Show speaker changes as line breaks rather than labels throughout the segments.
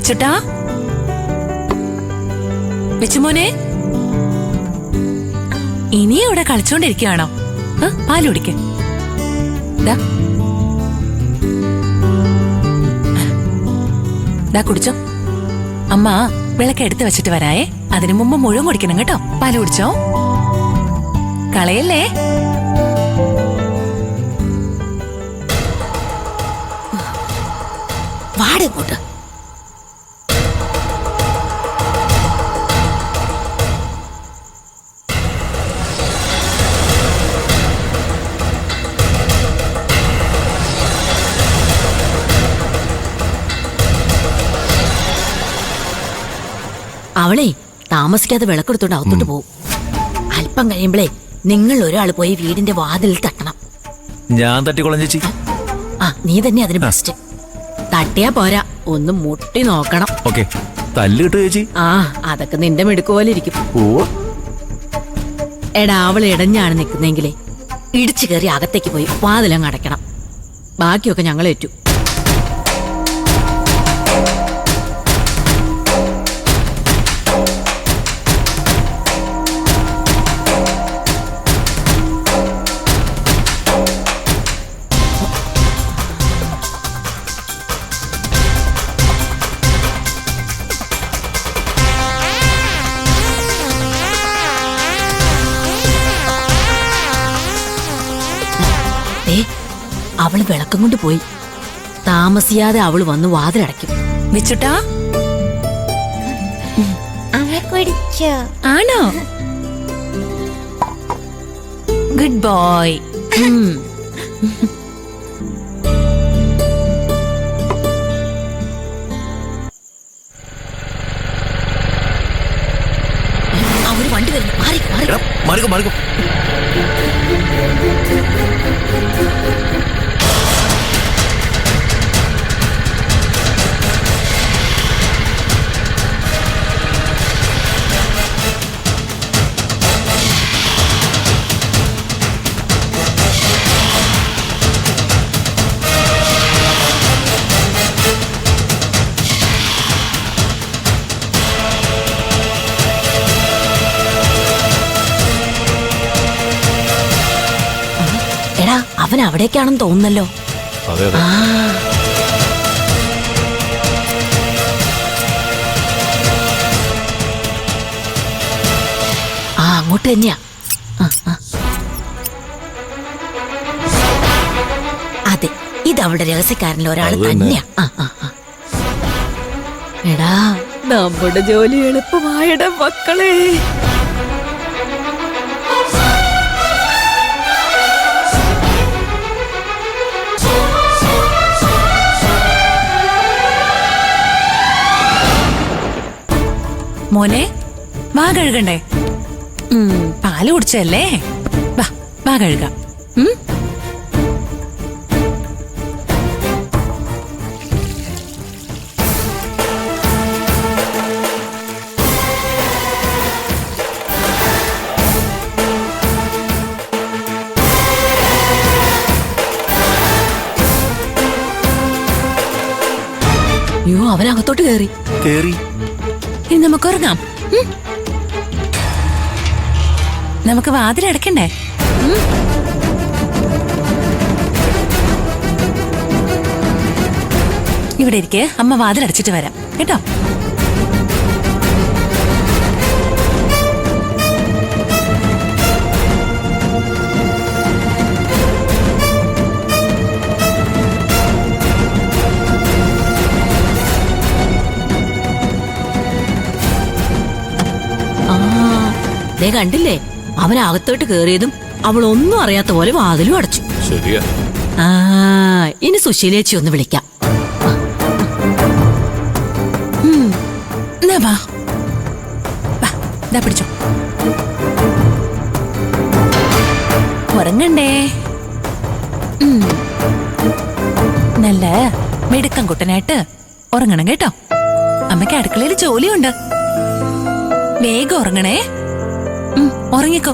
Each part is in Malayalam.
വിച്ചുട്ടാ, വിച്ചുമോനെ, ഇനിയും ഇവിടെ കളിച്ചോണ്ടിരിക്കുകയാണോ? പാല് കുടിക്ക. കുടിച്ചോ. അമ്മ വിളക്ക് എടുത്ത് വെച്ചിട്ട് വരായേ. അതിനു മുമ്പ് മുഴുവൻ കുടിക്കണം കേട്ടോ. പാല് കുടിച്ചോ, കളയല്ലേ.
വാടേ പോട്ട്. അവളെ താമസിക്കാതെ വിളക്കെടുത്തോണ്ട് അകത്തോട്ട് പോവും. അല്പം കഴിയുമ്പളേ നിങ്ങൾ ഒരാൾ പോയി വീടിന്റെ വാതിലിൽ തട്ടണം.
ഞാൻ തട്ടിക്കൊള്ളാം ചേച്ചി.
നീ തന്നെ അതിന് ബെസ്റ്റ്. തട്ടിയാ പോരാ, ഒന്ന് മുട്ടി നോക്കണം.
ഓക്കേ, തല്ല് കിട്ടു ചേച്ചി.
അതൊക്കെ നിന്റെ മിടുക്ക് പോലെ ഇരിക്കും. എടാ, അവൾ ഇടഞ്ഞാണ് നിൽക്കുന്നെങ്കിലേ ഇടിച്ചു കയറി അകത്തേക്ക് പോയി വാതിലങ്ങ് അടയ്ക്കണം. ബാക്കിയൊക്കെ ഞങ്ങൾ ഏറ്റു. അവള് വിളക്കം കൊണ്ട് പോയി. താമസിയാതെ അവള് വന്ന് വാതിലടയ്ക്കും.
വിച്ചുട്ടാ, ആണോ? Good boy.
അവര് വണ്ടി വരുന്നു.
മാറിക്കോ മാറിക്കോ.
എടാ, അവൻ അവിടേക്കാണെന്ന് തോന്നുന്നല്ലോ. അങ്ങോട്ട് തന്നെയാ. അതെ, ഇതവളുടെ രഹസ്യക്കാരനിൽ ഒരാൾ തന്നെയാ. എടാ, നമ്മുടെ ജോലി എളുപ്പമായടാ മക്കളെ.
മോനെ, വാ കഴുകണ്ടേ? പാല് കുടിച്ചല്ലേ, വാ കഴുകാം.
അയ്യോ, അവനകത്തോട്ട് കേറി.
ഇനി നമുക്ക് ഉറങ്ങാം. നമുക്ക് വാതിലടക്കണ്ടേ? ഇവിടെ ഇരിക്കെ, അമ്മ വാതിലടച്ചിട്ട് വരാം കേട്ടോ.
കണ്ടില്ലേ, അവനകത്തോട്ട് കേറിയതും അവൾ ഒന്നും അറിയാത്ത പോലെ വാതിലും അടച്ചു.
ശരിയാ.
ഇനി സുശീലേച്ചി ഒന്ന് വിളിക്കാം.
പിടിച്ചോ. ഉറങ്ങണ്ടേ? നല്ല മിടുക്കം കുട്ടനായിട്ട് ഉറങ്ങണം കേട്ടോ. അമ്മയ്ക്ക് അടുക്കളയിൽ ജോലിയുണ്ട്. വേഗം ഉറങ്ങണേ. ഉറങ്ങിക്കോ,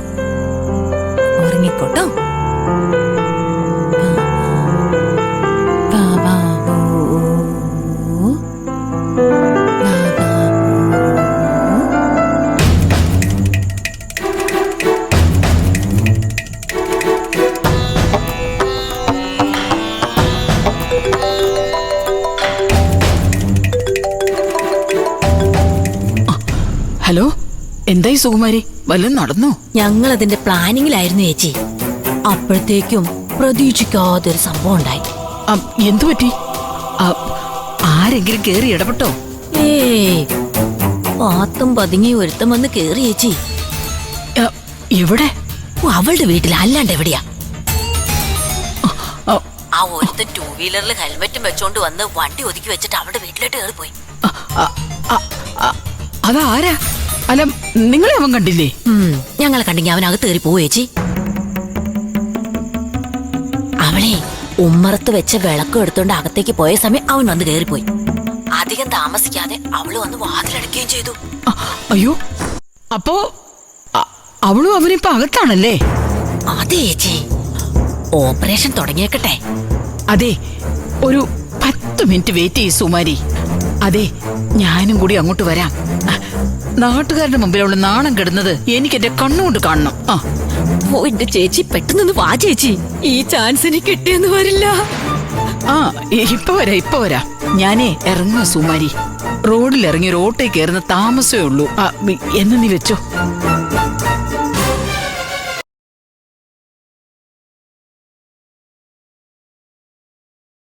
ഉറങ്ങിക്കോട്ടോ. ബാബാ
ഹലോ, എന്തായി സുകുമാരി, വല്ലതും നടന്നോ?
ഞങ്ങൾ അതിന്റെ പ്ലാനിങ്ങിലായിരുന്നു ചേച്ചി. അപ്പോഴത്തേക്കും പ്രതീക്ഷിക്കാതൊരു സംഭവം ഉണ്ടായി.
എന്തു പറ്റി? ആരെങ്കിലും കേറി ഇടപെട്ടോ?
ഏയ്, പാത്തും പതുങ്ങി ഒരുത്തം വന്ന് കേറി ചേച്ചി.
എവിടെ?
അവളുടെ വീട്ടിൽ, അല്ലാണ്ട് എവിടെയാ?
ആ,
ആ ഒരുത്തൻ 2 വീലറിൽ ഹെൽമെറ്റും വെച്ചോണ്ട് വന്ന് വണ്ടി ഒതുക്കി വെച്ചിട്ട് അവളുടെ വീട്ടിലോട്ട് കയറി പോയി.
അതാരാ? അല്ല, നിങ്ങളെ അവൻ കണ്ടില്ലേ?
ഞങ്ങളെ കണ്ടെങ്കിൽ അവനകത്ത് കയറി പോവേ ചേച്ചി. അവളെ ഉമ്മറത്ത് വെച്ച വിളക്കും എടുത്തോണ്ട് അകത്തേക്ക് പോയ സമയം അവൻ വന്ന് കയറിപ്പോയി. അധികം താമസിക്കാതെ അവള് വന്ന് വാതിലടക്കുകയും ചെയ്തു.
അയ്യോ, അപ്പോ അവളും അവനിപ്പോ അകത്താണല്ലേ?
അതെ ചേച്ചി, ഓപ്പറേഷൻ തുടങ്ങിയേക്കട്ടെ.
അതെ, ഒരു 10 മിനിറ്റ് വെയിറ്റ് ചെയ്യ് സുമാരി. അതെ, ഞാനും കൂടി അങ്ങോട്ട് വരാം. നാട്ടുകാരുടെ മുമ്പിൽ അവള് നാണം കെടുന്നത് എനിക്ക് എന്റെ കണ്ണുകൊണ്ട് കാണണം.
ഓ എന്റെ ചേച്ചി, പെട്ടെന്നൊന്ന് വാ ചേച്ചി, ഈ ചാൻസ് എനിക്ക് കിട്ടിയെന്ന് വരില്ല.
ഇപ്പൊ വരാം. ഞാനേ ഇറങ്ങുക സുമാരി. റോഡിൽ ഇറങ്ങി ഒരു ഓട്ടോയിൽ കയറുന്ന താമസമേ ഉള്ളൂ. എന്ന് നീ വെച്ചോ.